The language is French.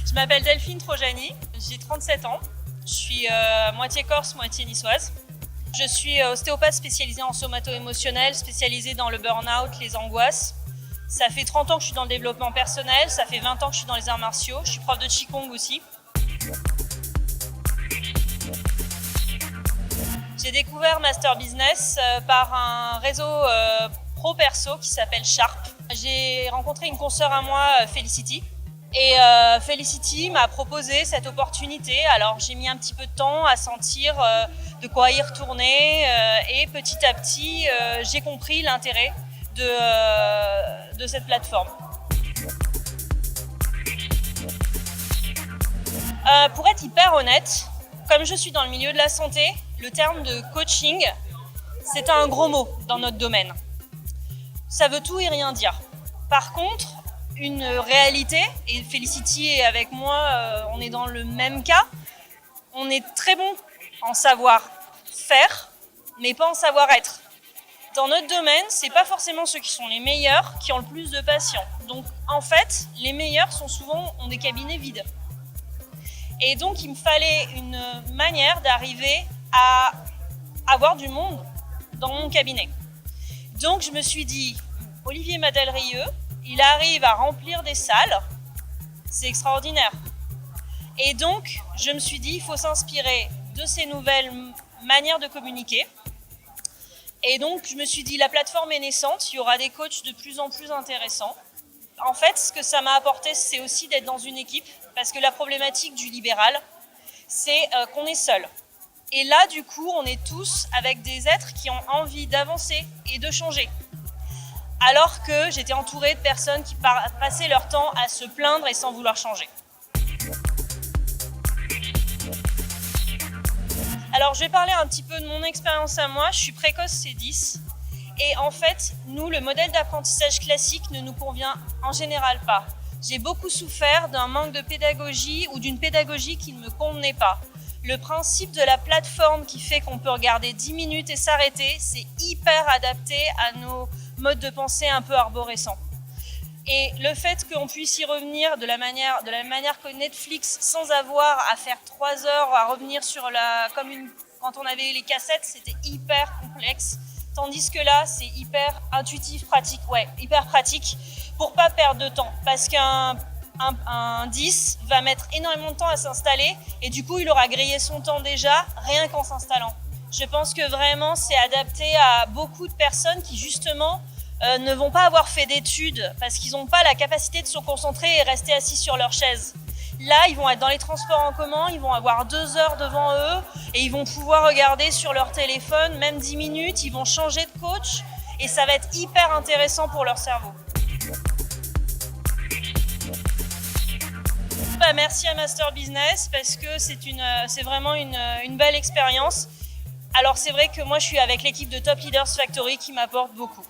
Je m'appelle Delphine Trojani, j'ai 37 ans. Je suis moitié corse, moitié niçoise. Je suis ostéopathe spécialisée en somato-émotionnel, spécialisée dans le burn-out, les angoisses. Ça fait 30 ans que je suis dans le développement personnel, ça fait 20 ans que je suis dans les arts martiaux. Je suis prof de Qigong aussi. J'ai découvert Master Business par un réseau pro-perso qui s'appelle Sharp. J'ai rencontré une consoeur à moi, Felicity. Et Felicity m'a proposé cette opportunité. Alors j'ai mis un petit peu de temps à sentir de quoi y retourner et petit à petit j'ai compris l'intérêt de cette plateforme. Pour être hyper honnête, comme je suis dans le milieu de la santé, le terme de coaching, c'est un gros mot dans notre domaine. Ça veut tout et rien dire. Par contre, une réalité, et Felicity est avec moi, on est dans le même cas, on est très bon en savoir-faire, mais pas en savoir-être. Dans notre domaine, c'est pas forcément ceux qui sont les meilleurs qui ont le plus de patients. Donc en fait, les meilleurs ont des cabinets vides. Et donc il me fallait une manière d'arriver à avoir du monde dans mon cabinet. Donc je me suis dit, Olivier Madelrieux, il arrive à remplir des salles, c'est extraordinaire. Et donc je me suis dit, il faut s'inspirer de ces nouvelles manières de communiquer. Et donc je me suis dit, la plateforme est naissante, il y aura des coachs de plus en plus intéressants. En fait, ce que ça m'a apporté, c'est aussi d'être dans une équipe, parce que la problématique du libéral, c'est qu'on est seul. Et là, du coup, on est tous avec des êtres qui ont envie d'avancer et de changer. Alors que j'étais entourée de personnes qui passaient leur temps à se plaindre et sans vouloir changer. Alors, je vais parler un petit peu de mon expérience à moi. Je suis précoce C10. Et en fait, nous, le modèle d'apprentissage classique ne nous convient en général pas. J'ai beaucoup souffert d'un manque de pédagogie ou d'une pédagogie qui ne me convenait pas. Le principe de la plateforme qui fait qu'on peut regarder 10 minutes et s'arrêter, c'est hyper adapté à nos modes de pensée un peu arborescents. Et le fait qu'on puisse y revenir de la manière que Netflix, sans avoir à faire 3 heures, à revenir sur quand on avait les cassettes, c'était hyper complexe. Tandis que là, c'est hyper intuitif, pratique, hyper pratique pour pas perdre de temps. Parce qu'un 10 va mettre énormément de temps à s'installer et du coup, il aura grillé son temps déjà, rien qu'en s'installant. Je pense que vraiment, c'est adapté à beaucoup de personnes qui, justement, ne vont pas avoir fait d'études parce qu'ils n'ont pas la capacité de se concentrer et rester assis sur leur chaise. Là, ils vont être dans les transports en commun, ils vont avoir 2 heures devant eux et ils vont pouvoir regarder sur leur téléphone, même 10 minutes, ils vont changer de coach et ça va être hyper intéressant pour leur cerveau. Merci à Master Business parce que c'est vraiment une belle expérience. Alors c'est vrai que moi je suis avec l'équipe de Top Leaders Factory qui m'apporte beaucoup.